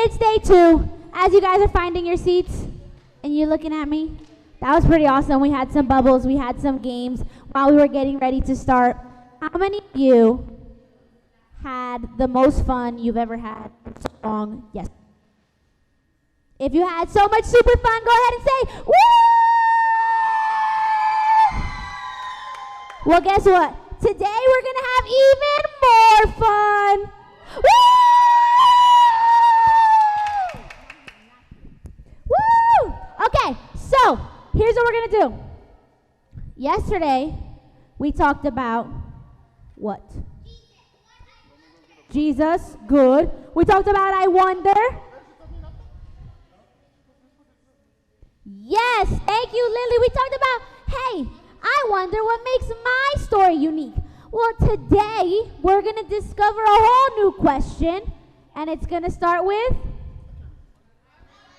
It's day 2. As you guys are finding your seats and you're looking at me, that was pretty awesome. We had some bubbles, we had some games while we were getting ready to start. How many of you had the most fun you've ever had in so long? Yes. If you had so much super fun, go ahead and say, woo! Well, guess what? Today we're going to have even more fun. Woo! Woo! Okay, so here's what we're going to do. Yesterday, we talked about what? Jesus, good. We talked about I wonder. Yes, thank you, Lily. We talked about, hey, I wonder what makes my story unique. Well, today, we're going to discover a whole new question, and it's going to start with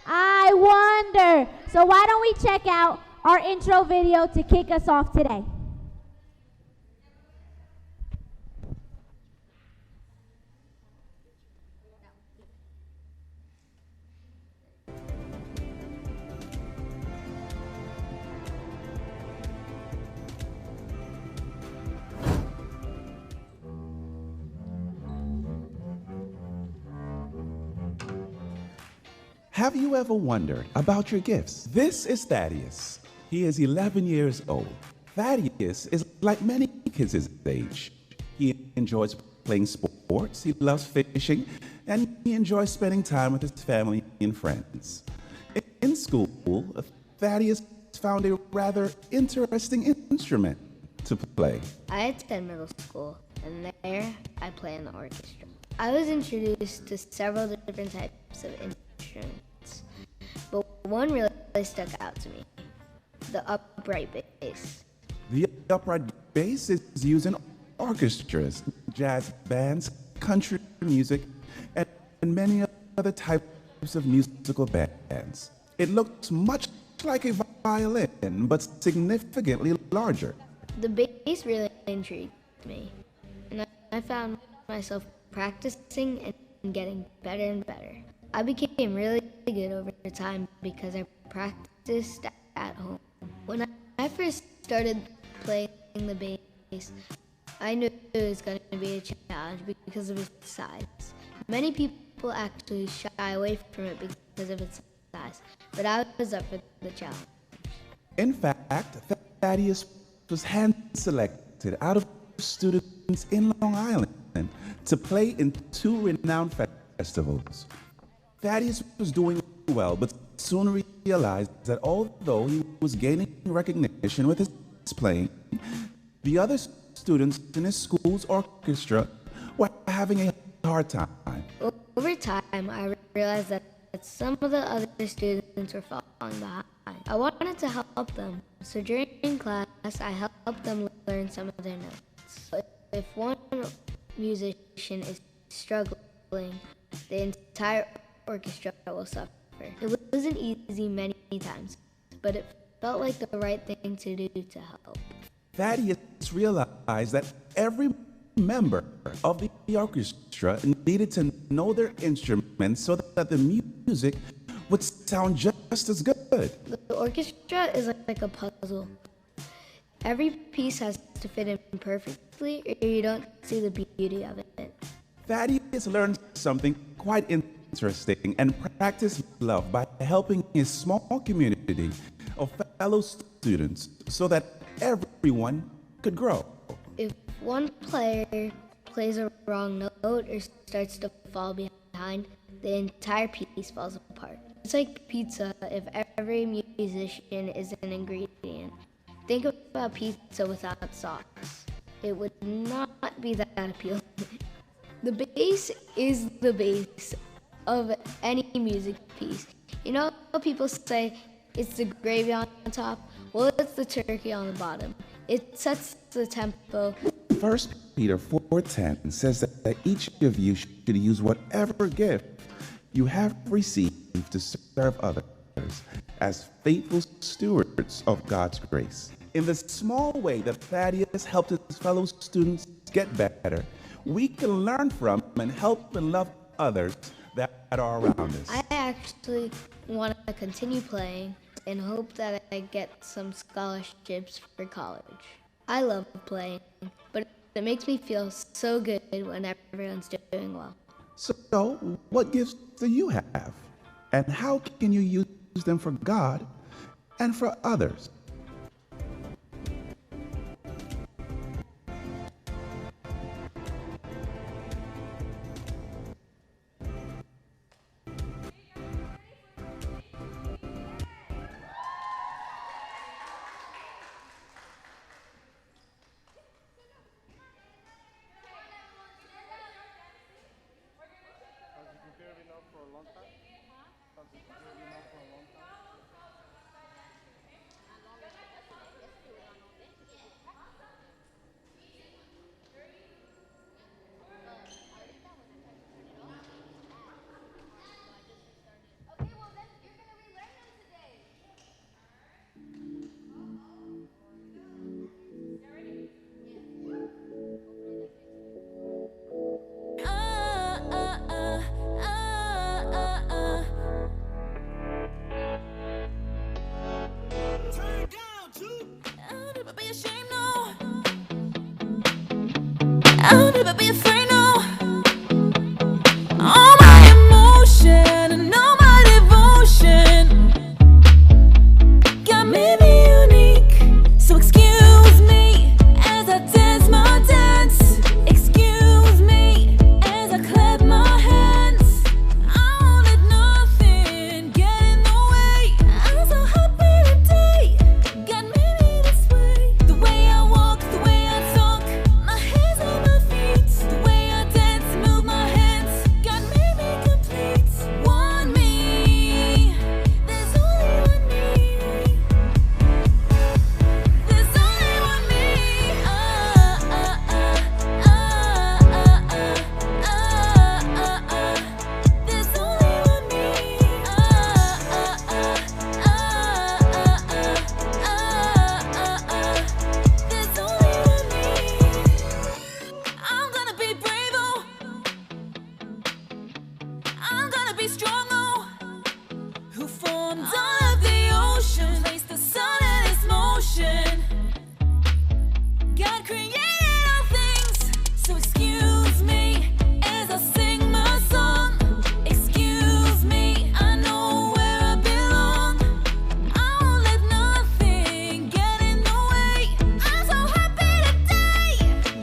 I wonder. So why don't we check out our intro video to kick us off today? Have you ever wondered about your gifts? This is Thaddeus. He is 11 years old. Thaddeus is like many kids his age. He enjoys playing sports, he loves fishing, and he enjoys spending time with his family and friends. In school, Thaddeus found a rather interesting instrument to play. I attend middle school, and there I play in the orchestra. I was introduced to several different types of instruments, but one really stuck out to me, the upright bass. The upright bass is used in orchestras, jazz bands, country music, and many other types of musical bands. It looks much like a violin, but significantly larger. The bass really intrigued me, and I found myself practicing and getting better and better. I became really good over time because I practiced at home. When I first started playing the bass, I knew it was going to be a challenge because of its size. Many people actually shy away from it because of its size, but I was up for the challenge. In fact, Thaddeus was hand-selected out of students in Long Island to play in 2 renowned festivals. Thaddeus was doing well, but soon realized that although he was gaining recognition with his playing, the other students in his school's orchestra were having a hard time. Over time, I realized that some of the other students were falling behind. I wanted to help them, so during class, I helped them learn some of their notes. If one musician is struggling, the entire orchestra will suffer. It wasn't easy many times, but it felt like the right thing to do to help. Thaddeus realized that every member of the orchestra needed to know their instruments so that the music would sound just as good. The orchestra is like a puzzle. Every piece has to fit in perfectly, or you don't see the beauty of it. Thaddeus learned something quite interesting and practiced love by helping his small community of fellow students so that everyone could grow. If one player plays a wrong note or starts to fall behind, the entire piece falls apart. It's like pizza if every musician is an ingredient. Think about pizza without sauce. It would not be that appealing. The bass is the base of any music piece. You know how people say it's the gravy on top? Well, it's the turkey on the bottom. It sets the tempo. 1 Peter 4:10 says that each of you should use whatever gift you have received to serve others as faithful stewards of God's grace. In the small way that Thaddeus helped his fellow students get better, we can learn from and help and love others that are around us. I actually want to continue playing and hope that I get some scholarships for college. I love playing, but it makes me feel so good when everyone's doing well. So, what gifts do you have? And how can you use them for God and for others? I'll never be afraid, no. All my emotion and all my devotion got me unique. So excuse me as I dance my dance. Excuse me as I clap my hands. I won't let nothing get in the way. I'm so happy today. God made me this way. The way I walk, the way I talk, my hands on my feet. The way I dance, move my hands. God made me complete. One me. There's only one me. There's only one me. There's only one me. There's only one me. I'm gonna be brave, oh. I'm gonna be strong, oh. Who formed all of the ocean, placed the sun in its motion. God created all things, so excuse me as I sing my song. Excuse me, I know where I belong. I won't let nothing get in the way. I'm so happy today.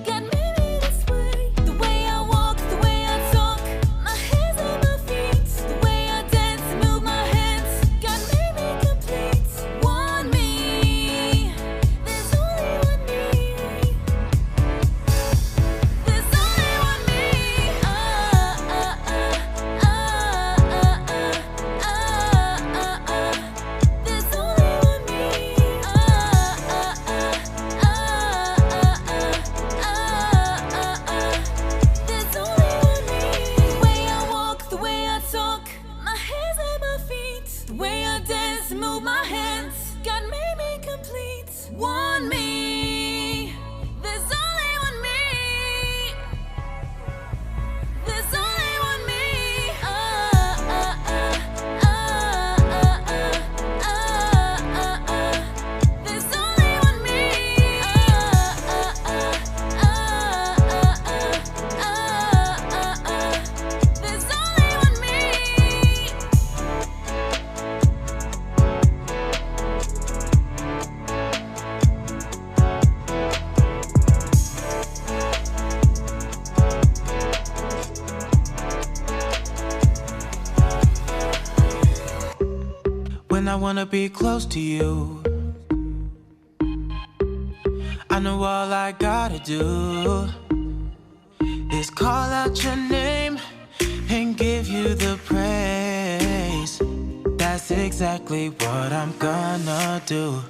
God made me this way. The way I walk, the way I talk, my hands on my feet. The way I dance, move my hands. God made me complete. One me. There's only one me. There's only one me. There's only one me. There's only one me. The way I walk, the way I talk, my hands on my feet. The way I dance, move my hands. God made me complete. One me. There's only one me. There's only one me. There's only one me. There's only one me. When I wanna be close to you, I know all I gotta do is call out your name and give you the praise. That's exactly what I'm gonna do.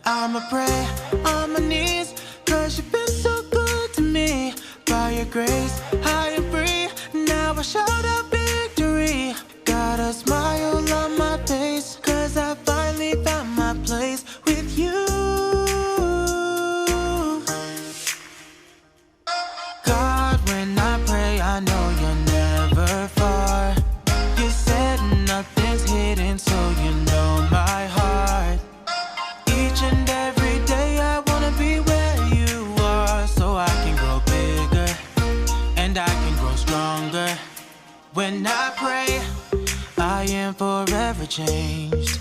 I'ma pray on my knees, 'cause you've been so good to me. By your grace, I am free. Now I shout out victory. Got a smile on my face, 'cause I finally found my place with you. God, when I pray, I know you're never far. pray, I am forever changed.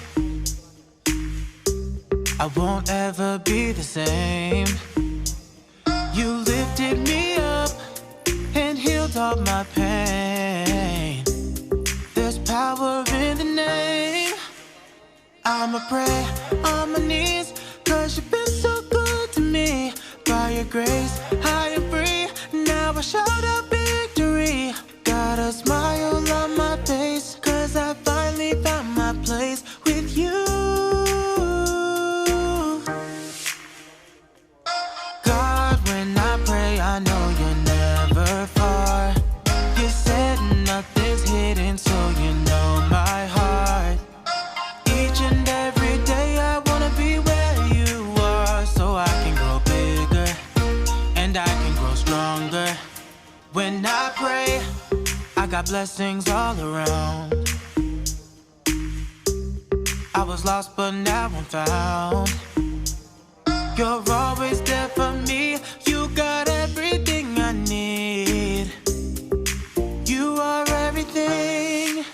I won't ever be the same. You lifted me up and healed all my pain. There's power in the name. I'ma pray on my knees, 'cause you've been so good to me. By your grace, I am free. Now I shout out victory. Got a smile on my face, 'cause I finally found my place with you. God, when I pray, I know you're never far. You said nothing's hidden, so you know my heart. Each and every day I wanna be where you are, so I can grow bigger and I can grow stronger. When I pray, I got blessings all around. I was lost but now I'm found. You're always there for me. You got everything I need. You are everything.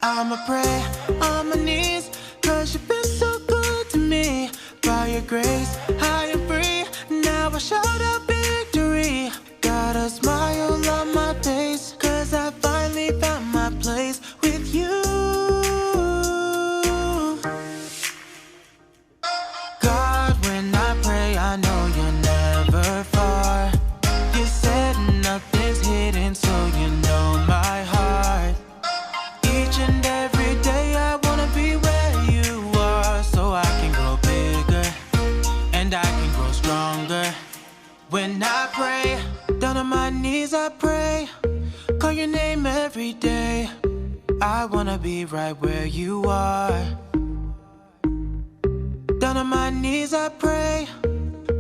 I'ma pray on my knees, 'cause you've been so good to me. By your grace, I am free. Now I shout out victory. Got a smile on my face, 'cause I finally found my place with you. God, when I pray, I know you're never far. You said nothing's hidden, so you know my heart. Each and every day I wanna be where you are, so I can grow bigger and I can grow stronger. When I pray, down on my knees I pray, call your name every day. I wanna be right where you are. Down on my knees I pray,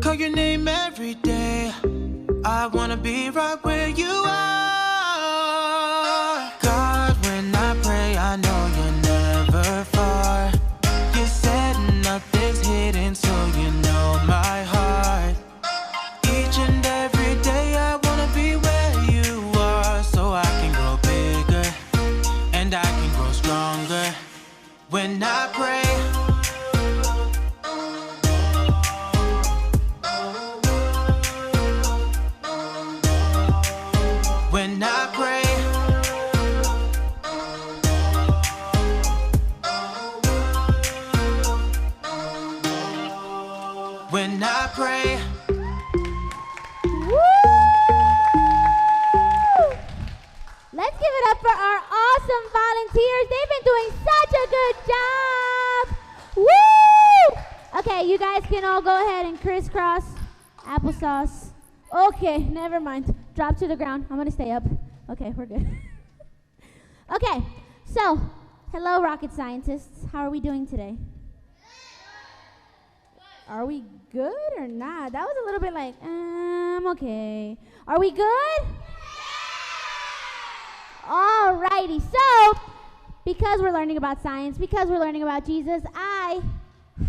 call your name every day. I wanna be right where you are. God, when I pray, I know you're never far. You said nothing's hidden, so you know my heart. Each and every day I wanna be where you are, so I can grow bigger and I can grow stronger. When I pray, when I pray, when I pray. Woo! Let's give it up for our awesome volunteers. They've been doing such a good job. Woo! Okay, you guys can all go ahead and crisscross applesauce. Okay, never mind. Drop to the ground. I'm going to stay up. Okay, we're good. Okay, so hello, rocket scientists. How are we doing today? Are we good or not? That was a little bit like, okay. Are we good? Alrighty, so because we're learning about science, because we're learning about Jesus, I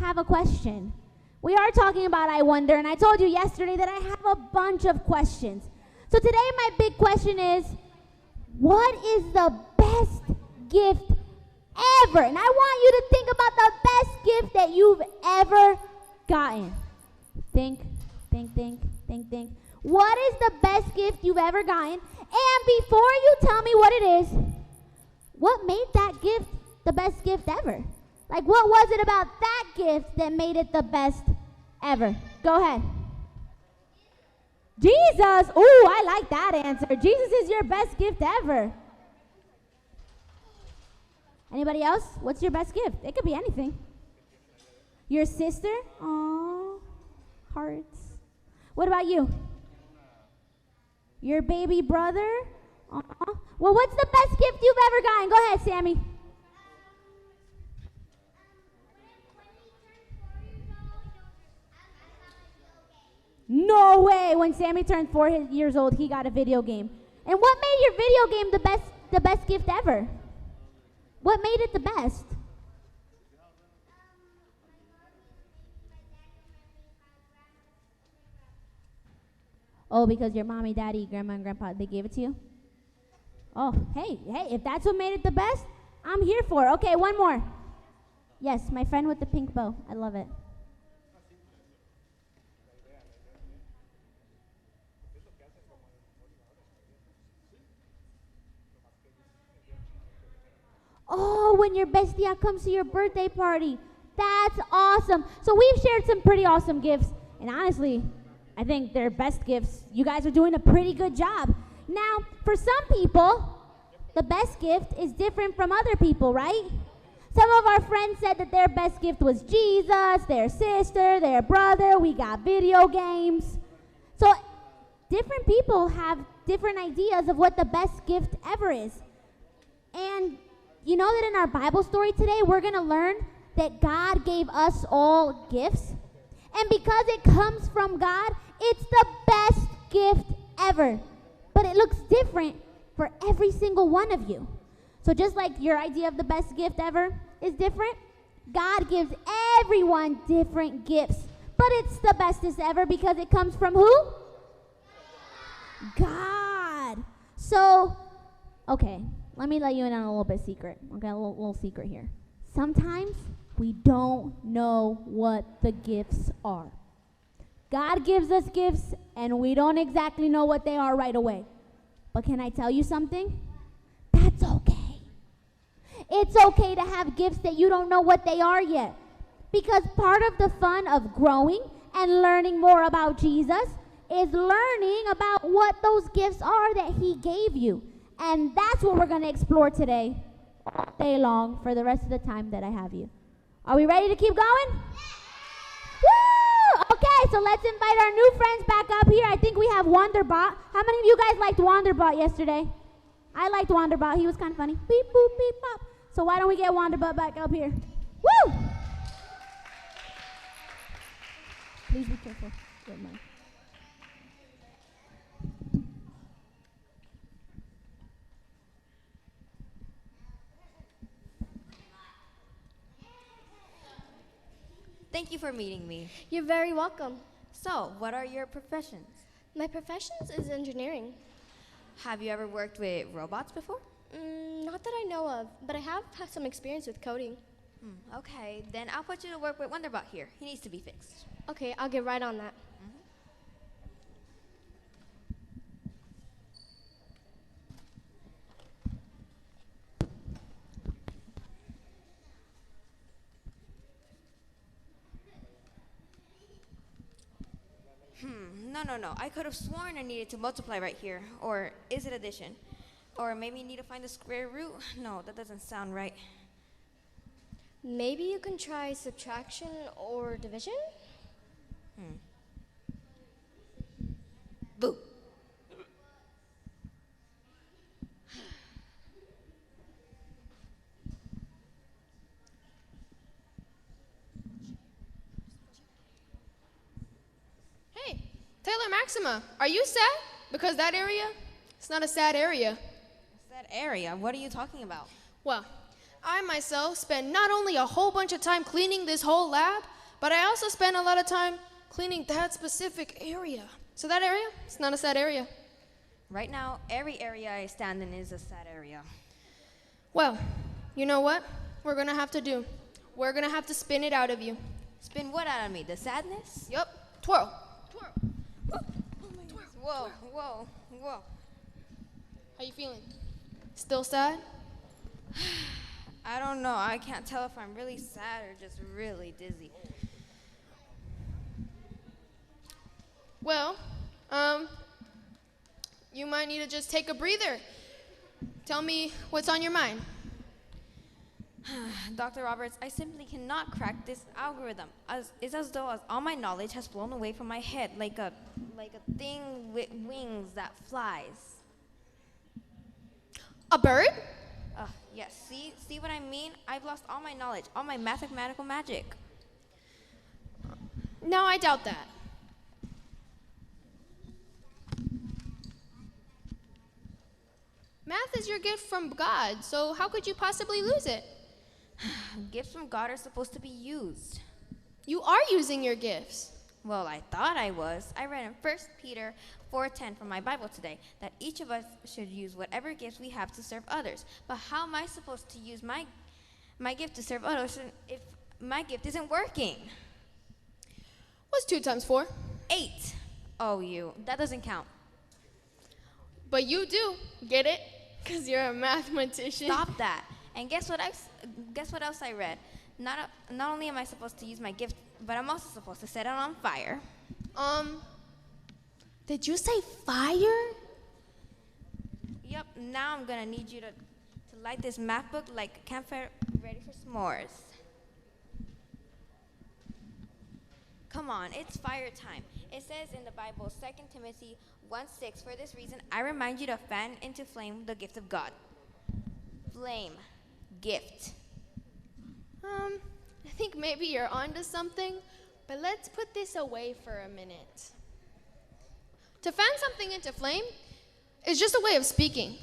have a question. We are talking about I wonder, and I told you yesterday that I have a bunch of questions. So today my big question is, what is the best gift ever? And I want you to think about the best gift that you've ever gotten. Think. What is the best gift you've ever gotten? And before you tell me what it is, what made that gift the best gift ever? Like, what was it about that gift that made it the best ever? Go ahead. Jesus. Ooh, I like that answer. Jesus is your best gift ever. Anybody else? What's your best gift? It could be anything. Your sister? Aww, hearts. What about you? Your baby brother? Aww. Well, what's the best gift you've ever gotten? Go ahead, Sammy. No way! When Sammy turned 4 years old, he got a video game. And what made your video game the best gift ever? What made it the best? Oh, because your mommy, daddy, grandma, and grandpa, they gave it to you? Oh, hey, if that's what made it the best, I'm here for it. Okay, one more. Yes, my friend with the pink bow. I love it. Oh, when your bestia comes to your birthday party. That's awesome. So we've shared some pretty awesome gifts. And honestly, I think they're best gifts. You guys are doing a pretty good job. Now, for some people, the best gift is different from other people, right? Some of our friends said that their best gift was Jesus, their sister, their brother. We got video games. So different people have different ideas of what the best gift ever is. And you know that in our Bible story today, we're going to learn that God gave us all gifts. And because it comes from God, it's the best gift ever. But it looks different for every single one of you. So just like your idea of the best gift ever is different, God gives everyone different gifts. But it's the bestest ever because it comes from who? God. So, okay, let me let you in on a little bit secret. Okay, a little secret here. Sometimes we don't know what the gifts are. God gives us gifts, and we don't exactly know what they are right away. But can I tell you something? That's okay. It's okay to have gifts that you don't know what they are yet. Because part of the fun of growing and learning more about Jesus is learning about what those gifts are that he gave you. And that's what we're going to explore today, all day long, for the rest of the time that I have you. Are we ready to keep going? Woo! Okay, so let's invite our new friends back up here. I think we have Wanderbot. How many of you guys liked Wanderbot yesterday? I liked Wanderbot. He was kind of funny. Beep, boop, beep, pop. So why don't we get Wanderbot back up here? Woo! Please be careful. Good night. Thank you for meeting me. You're very welcome. So, what are your professions? My profession is engineering. Have you ever worked with robots before? Not that I know of, but I have had some experience with coding. Okay, then I'll put you to work with Wonderbot here. He needs to be fixed. Okay, I'll get right on that. No. I could have sworn I needed to multiply right here. Or is it addition? Or maybe you need to find the square root? No, that doesn't sound right. Maybe you can try subtraction or division? Boo. Hey, Taylor Maxima, are you sad? Because that area, it's not a sad area. That area, what are you talking about? Well, I myself spend not only a whole bunch of time cleaning this whole lab, but I also spend a lot of time cleaning that specific area. So that area, it's not a sad area. Right now, every area I stand in is a sad area. Well, you know what we're gonna have to do? We're gonna have to spin it out of you. Spin what out of me? The sadness? Yup, twirl. Whoa. How you feeling? Still sad? I don't know. I can't tell if I'm really sad or just really dizzy. Well, you might need to just take a breather. Tell me what's on your mind. Dr. Roberts, I simply cannot crack this algorithm. It's as though all my knowledge has flown away from my head, like a thing with wings that flies. A bird? Yes, see what I mean? I've lost all my knowledge, all my mathematical magic. No, I doubt that. Math is your gift from God, so how could you possibly lose it? Gifts from God are supposed to be used. You are using your gifts. Well, I thought I was. I read in 1 Peter 4:10 from my Bible today that each of us should use whatever gifts we have to serve others. But how am I supposed to use my gift to serve others if my gift isn't working? What's 2 times 4? 8. Oh, that doesn't count. But you do. Get it? Because you're a mathematician. Stop that. And guess what else I read? Not only am I supposed to use my gift, but I'm also supposed to set it on fire. Did you say fire? Yep, now I'm gonna need you to light this math book like a campfire ready for s'mores. Come on, it's fire time. It says in the Bible, 2 Timothy 1:6, for this reason, I remind you to fan into flame the gift of God. Flame. Gift. I think maybe you're onto something, but let's put this away for a minute. To fan something into flame is just a way of speaking.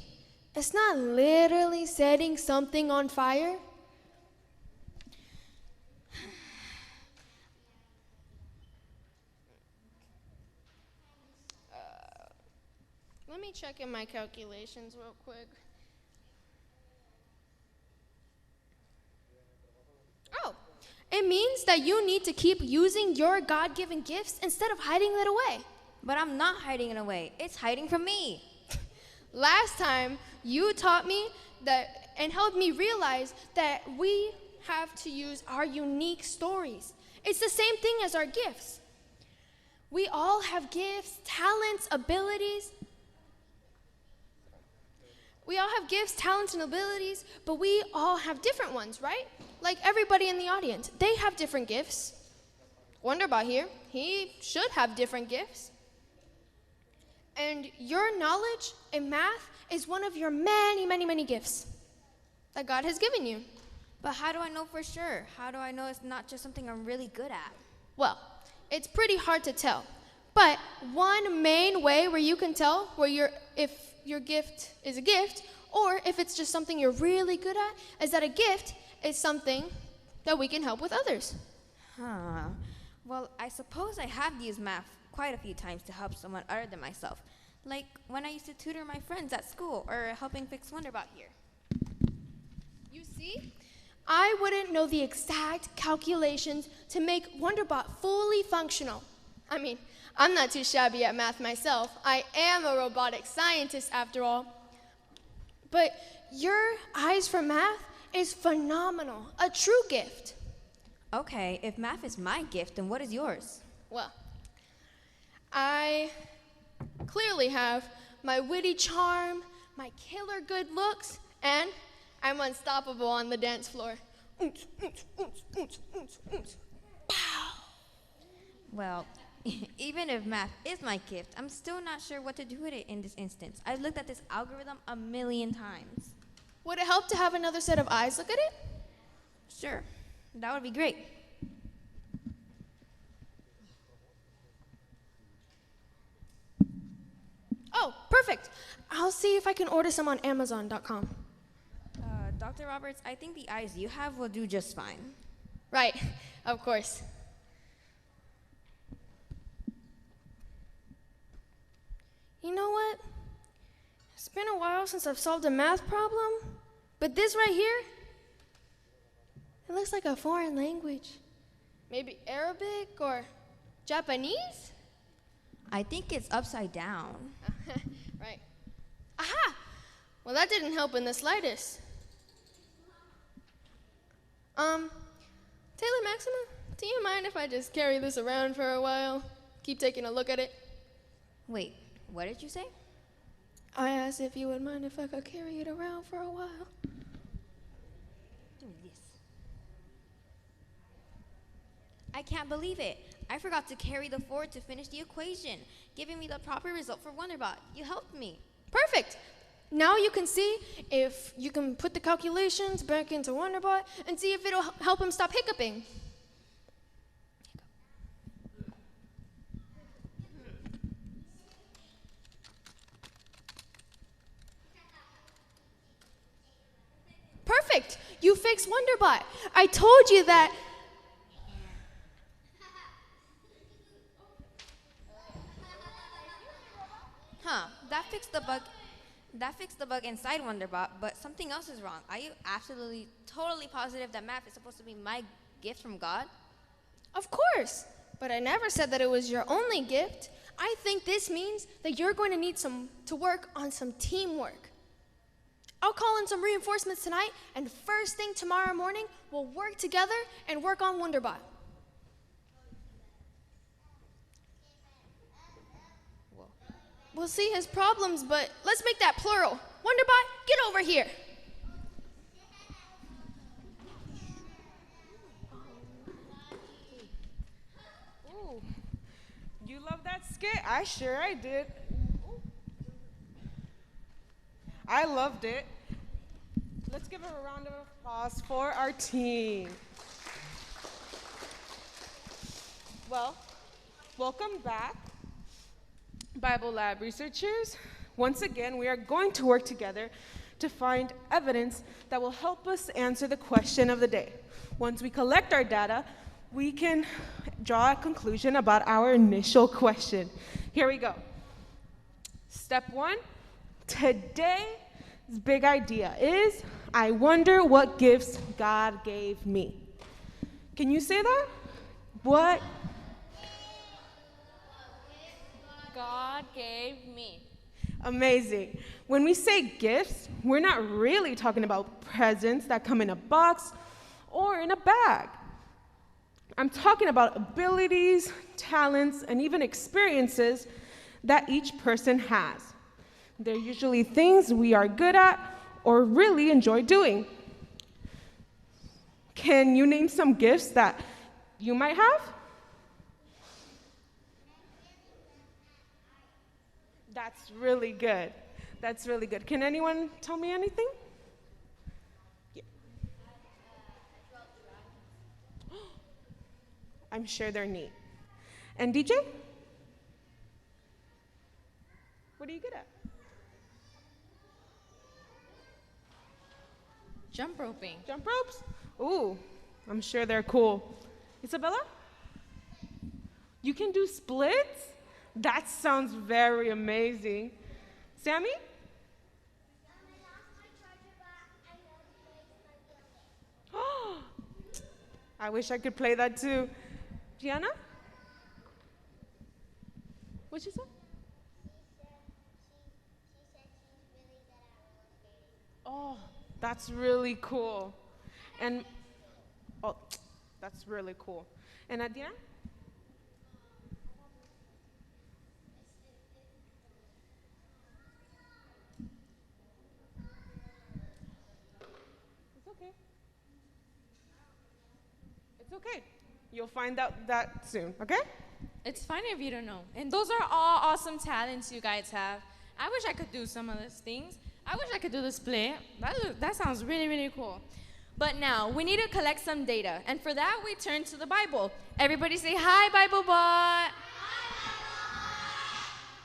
It's not literally setting something on fire. Let me check in my calculations real quick. Oh, it means that you need to keep using your God-given gifts instead of hiding it away. But I'm not hiding it away. It's hiding from me. Last time, you taught me that and helped me realize that we have to use our unique stories. It's the same thing as our gifts. We all have gifts, talents, abilities. We all have gifts, talents, and abilities, but we all have different ones, right? Like everybody in the audience, they have different gifts. Wonderbot here, he should have different gifts. And your knowledge in math is one of your many, many, many gifts that God has given you. But how do I know for sure? How do I know it's not just something I'm really good at? Well, it's pretty hard to tell. But one main way where you can tell if your gift is a gift or if it's just something you're really good at is that a gift is something that we can help with others. Well, I suppose I have used math quite a few times to help someone other than myself. Like when I used to tutor my friends at school or helping fix Wonderbot here. You see? I wouldn't know the exact calculations to make Wonderbot fully functional. I mean, I'm not too shabby at math myself. I am a robotic scientist after all. But your eyes for math is phenomenal, a true gift. Okay, if math is my gift, then what is yours? Well, I clearly have my witty charm, my killer good looks, and I'm unstoppable on the dance floor. Pow! Well, even if math is my gift, I'm still not sure what to do with it in this instance. I've looked at this algorithm a million times. Would it help to have another set of eyes look at it? Sure, that would be great. Oh, perfect. I'll see if I can order some on Amazon.com. Dr. Roberts, I think the eyes you have will do just fine. Right, of course. You know what? It's been a while since I've solved a math problem, but this right here, it looks like a foreign language. Maybe Arabic or Japanese? I think it's upside down. Right. Aha! Well, that didn't help in the slightest. Taylor Maxima, do you mind if I just carry this around for a while? Keep taking a look at it? Wait, what did you say? I asked if you would mind if I could carry it around for a while. Do this. I can't believe it. I forgot to carry the forward to finish the equation, giving me the proper result for Wonderbot. You helped me. Perfect. Now you can see if you can put the calculations back into Wonderbot and see if it'll help him stop hiccuping. Perfect. You fixed Wonderbot. I told you that. That fixed the bug. That fixed the bug inside Wonderbot, but something else is wrong. Are you absolutely, totally positive that math is supposed to be my gift from God? Of course, but I never said that it was your only gift. I think this means that you're going to need to work on some teamwork. I'll call in some reinforcements tonight, and first thing tomorrow morning, we'll work together and work on Wonderbot. We'll see his problems, but let's make that plural. Wonderbot, get over here. Ooh, you love that skit? I did. I loved it. Let's give a round of applause for our team. Well, welcome back, Bible Lab researchers. Once again, we are going to work together to find evidence that will help us answer the question of the day. Once we collect our data, we can draw a conclusion about our initial question. Here we go. Step one, today's big idea is, I wonder what gifts God gave me. Can you say that? What God gave me. Amazing. When we say gifts, we're not really talking about presents that come in a box or in a bag. I'm talking about abilities, talents, and even experiences that each person has. They're usually things we are good at or really enjoy doing. Can you name some gifts that you might have? That's really good. That's really good. Can anyone tell me anything? Yeah. I'm sure they're neat. And DJ? What are you good at? Jump roping. Jump ropes? Ooh, I'm sure they're cool. Isabella? You can do splits? That sounds very amazing. Sammy? I wish I could play that too. Gianna? What she said? Oh, that's really cool. And, oh, that's really cool. And Adriana? Okay, you'll find out that soon, okay? It's fine if you don't know. And those are all awesome talents you guys have. I wish I could do some of those things. I wish I could do the split. That sounds really, really cool. But now, we need to collect some data. And for that, we turn to the Bible. Everybody say, hi, BibleBot.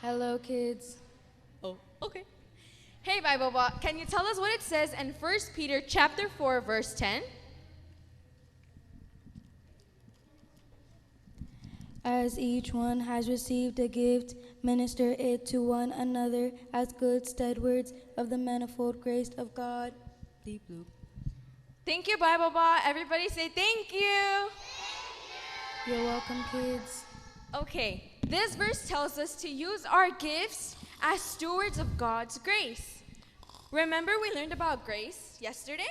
Hello, kids. Oh, okay. Hey, BibleBot, can you tell us what it says in 1 Peter chapter 4, verse 10? As each one has received a gift, minister it to one another as good stewards of the manifold grace of God. Deep loop. Thank you, BibleBot. Everybody say thank you. You're welcome, kids. Okay, this verse tells us to use our gifts as stewards of God's grace. Remember we learned about grace yesterday?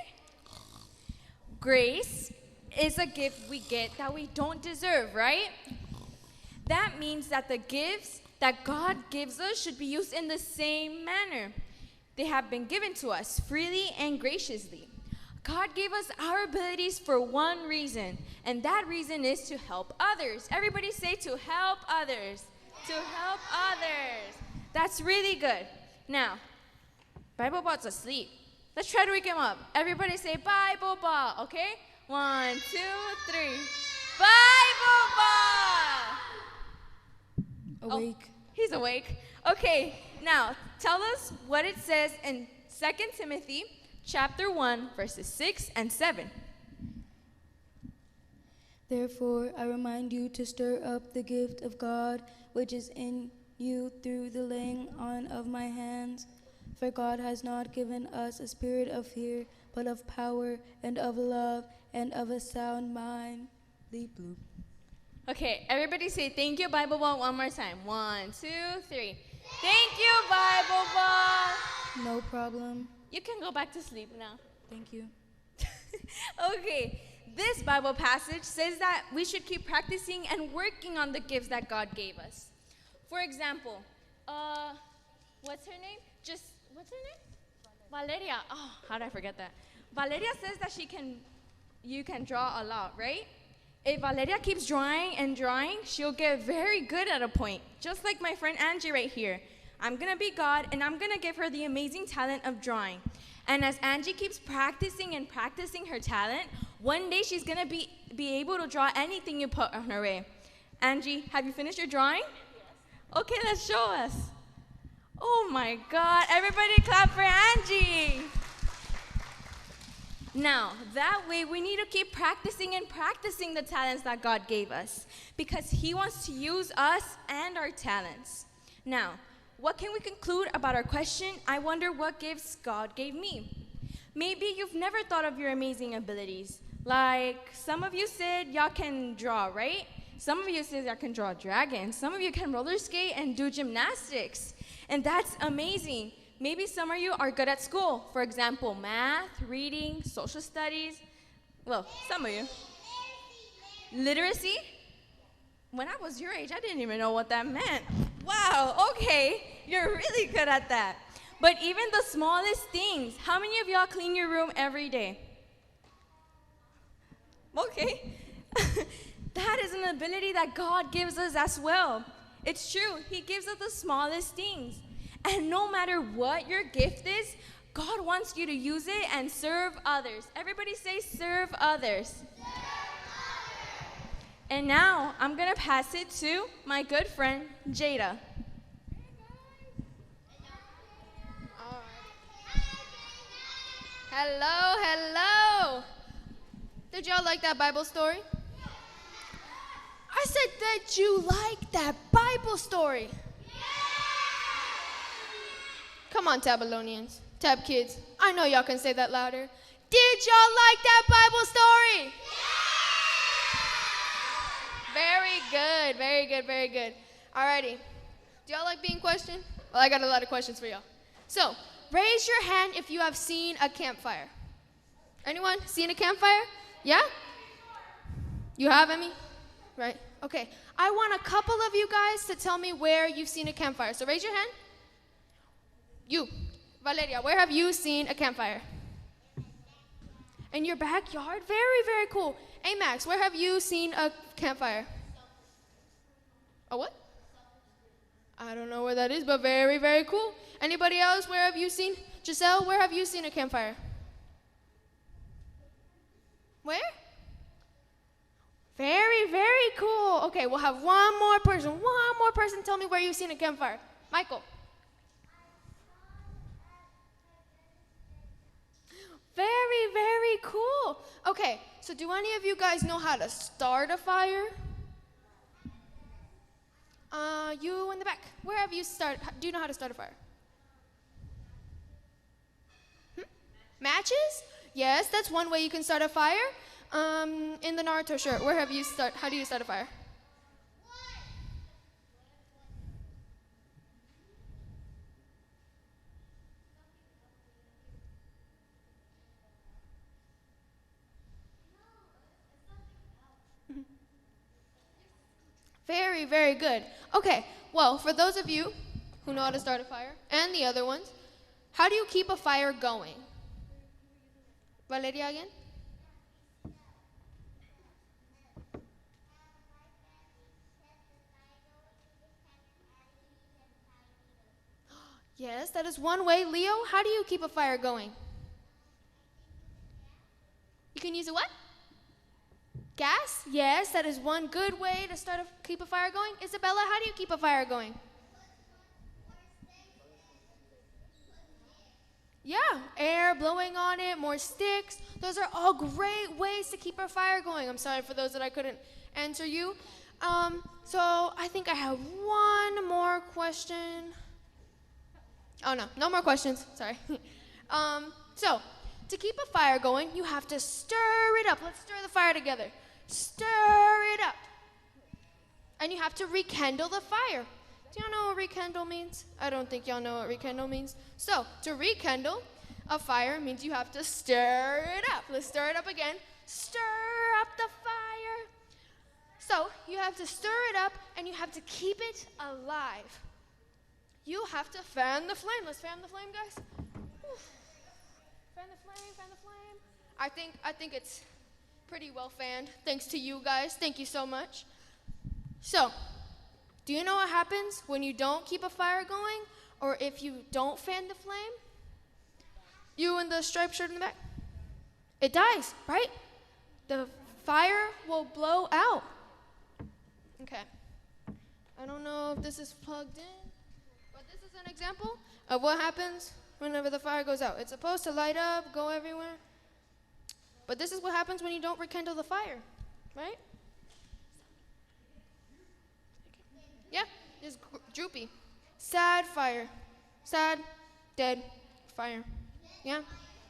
Grace is a gift we get that we don't deserve, right? That means that the gifts that God gives us should be used in the same manner. They have been given to us freely and graciously. God gave us our abilities for one reason, and that reason is to help others. Everybody say to help others. To help others. That's really good. Now, BibleBot's asleep. Let's try to wake him up. Everybody say BibleBot, okay? 1, 2, 3. BibleBot! Awake. Oh, he's awake. Okay, now tell us what it says in 2 Timothy chapter 1, verses 6 and 7. Therefore, I remind you to stir up the gift of God which is in you through the laying on of my hands. For God has not given us a spirit of fear, but of power and of love and of a sound mind. Bleep bloop. Okay, everybody say thank you, Bible Ball, one more time. 1, 2, 3. Thank you, Bible Ball. No problem. You can go back to sleep now. Thank you. Okay, this Bible passage says that we should keep practicing and working on the gifts that God gave us. For example, what's her name? What's her name? Valeria. Oh, how did I forget that? Valeria says that you can draw a lot, right? If Valeria keeps drawing and drawing, she'll get very good at a point. Just like my friend Angie right here. I'm gonna be God, and I'm gonna give her the amazing talent of drawing. And as Angie keeps practicing and practicing her talent, one day she's gonna be able to draw anything you put on her way. Angie, have you finished your drawing? Yes. Okay, let's show us. Oh my God, everybody clap for Angie. Now, that way we need to keep practicing and practicing the talents that God gave us because He wants to use us and our talents. Now, what can we conclude about our question? I wonder what gifts God gave me. Maybe you've never thought of your amazing abilities. Like some of you said y'all can draw, right? Some of you said y'all can draw dragons. Some of you can roller skate and do gymnastics. And that's amazing. Maybe some of you are good at school. For example, math, reading, social studies. Well, some of you. Literacy? When I was your age, I didn't even know what that meant. Wow, okay, you're really good at that. But even the smallest things, how many of y'all clean your room every day? Okay. That is an ability that God gives us as well. It's true, He gives us the smallest things. And no matter what your gift is, God wants you to use it and serve others. Everybody say, serve others. And now, I'm going to pass it to my good friend, Jada. Hello, hello. Did y'all like that Bible story? I said that you like that Bible story. Come on, Tabelonians, Tab kids. I know y'all can say that louder. Did y'all like that Bible story? Very good, very good, very good. Alrighty. Do y'all like being questioned? Well, I got a lot of questions for y'all. So, raise your hand if you have seen a campfire. Anyone seen a campfire? Yeah? You have, Emmy? Right. Okay. I want a couple of you guys to tell me where you've seen a campfire. So raise your hand. You. Valeria, where have you seen a campfire? In your backyard? Very, very cool. Hey, Max, where have you seen a campfire? A what? I don't know where that is, but very, very cool. Anybody else, where have you seen? Giselle, where have you seen a campfire? Where? Very, very cool. Okay, we'll have one more person. One more person tell me where you've seen a campfire. Michael. Very, very cool. Okay, so do any of you guys know how to start a fire? You in the back. Where have you started? Do you know how to start a fire? Matches? Yes, that's one way you can start a fire. In the Naruto shirt, where have you how do you start a fire? Very, very good. Okay, well, for those of you who know how to start a fire, and the other ones, how do you keep a fire going? Valeria again? Yes, that is one way. Leo, how do you keep a fire going? You can use a what? Gas? Yes, that is one good way to keep a fire going. Isabella, how do you keep a fire going? Yeah, air blowing on it, more sticks. Those are all great ways to keep our fire going. I'm sorry for those that I couldn't answer you. So I think I have one more question. Oh no, no more questions, sorry. So, to keep a fire going, you have to stir it up. Let's stir the fire together. Stir it up. And you have to rekindle the fire. Do y'all know what rekindle means? I don't think y'all know what rekindle means. So, to rekindle a fire means you have to stir it up. Let's stir it up again. Stir up the fire. So, you have to stir it up and you have to keep it alive. You have to fan the flame. Let's fan the flame, guys. Whew. Fan the flame, fan the flame. I think it's pretty well fanned. Thanks to you guys. Thank you so much. So, do you know what happens when you don't keep a fire going, or if you don't fan the flame? You in the striped shirt in the back? It dies, right? The fire will blow out. Okay. I don't know if this is plugged in, but this is an example of what happens whenever the fire goes out. It's supposed to light up, go everywhere. But this is what happens when you don't rekindle the fire, right? Yeah, just droopy. Sad fire. Sad, dead fire. Yeah,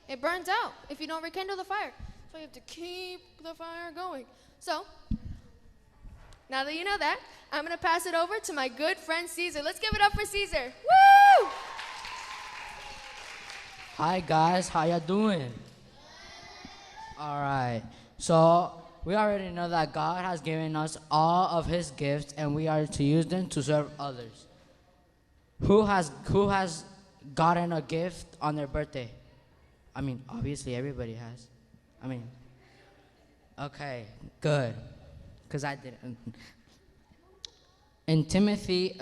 it burns out if you don't rekindle the fire. So you have to keep the fire going. So, now that you know that, I'm going to pass it over to my good friend Caesar. Let's give it up for Caesar. Woo! Hi guys, how ya doing? All right, so we already know that God has given us all of his gifts and we are to use them to serve others. Who has gotten a gift on their birthday? I mean, obviously everybody has. I mean, okay, good, because I didn't. In Timothy,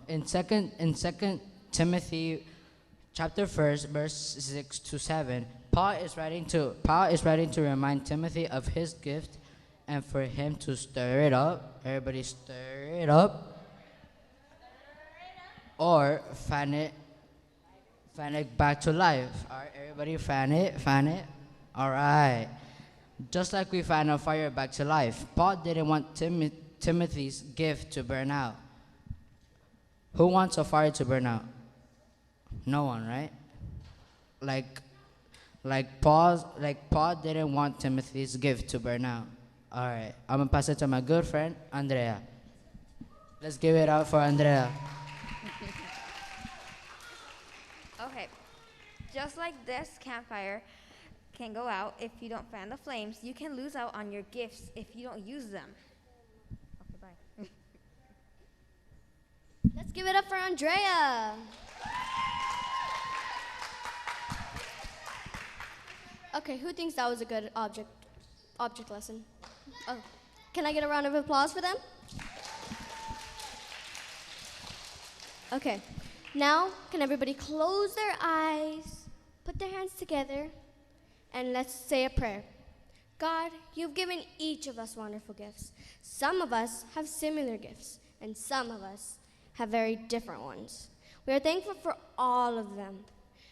in second Timothy chapter 1, verse 6 to 7, Paul is writing to remind Timothy of his gift and for him to stir it up. Everybody stir it up. Or fan it back to life. All right, everybody fan it. All right. Just like we fan a fire back to life, Paul didn't want Timothy's gift to burn out. Who wants a fire to burn out? No one, right? Like Paul didn't want Timothy's gift to burn out. All right, I'm gonna pass it to my good friend Andrea. Let's give it up for Andrea. Okay, just like this campfire can go out if you don't fan the flames, you can lose out on your gifts if you don't use them. Okay, bye. Let's give it up for Andrea. Okay, who thinks that was a good object lesson? Oh, can I get a round of applause for them? Okay, now can everybody close their eyes, put their hands together, and let's say a prayer. God, you've given each of us wonderful gifts. Some of us have similar gifts, and some of us have very different ones. We are thankful for all of them.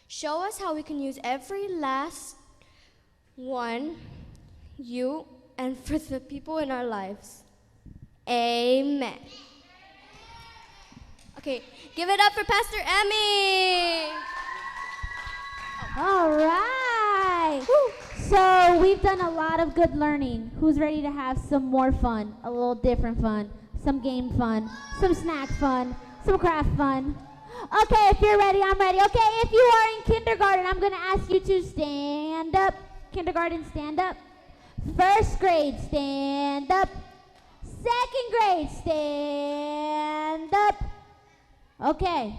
Show us how we can use every last one, you, and for the people in our lives. Amen. Okay, give it up for Pastor Emmy. All right. Woo. So we've done a lot of good learning. Who's ready to have some more fun, a little different fun, some game fun, some snack fun, some craft fun? Okay, if you're ready, I'm ready. Okay, if you are in kindergarten, I'm going to ask you to stand up. Kindergarten, stand up. First grade, stand up. Second grade, stand up. Okay.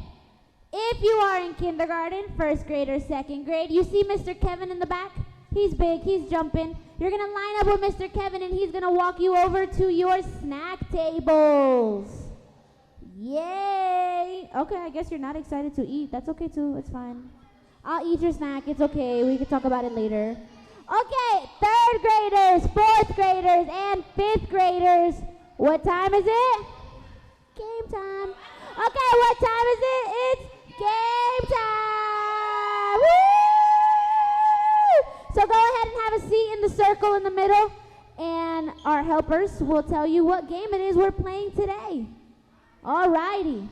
If you are in kindergarten, first grade or second grade, you see Mr. Kevin in the back? He's big, he's jumping. You're gonna line up with Mr. Kevin and he's gonna walk you over to your snack tables. Yay! Okay, I guess you're not excited to eat. That's okay too, it's fine. I'll eat your snack, it's okay, we can talk about it later. Okay, third graders, fourth graders, and fifth graders. What time is it? Game time. Okay, what time is it? It's game time! Woo! So go ahead and have a seat in the circle in the middle, and our helpers will tell you what game it is we're playing today. All righty.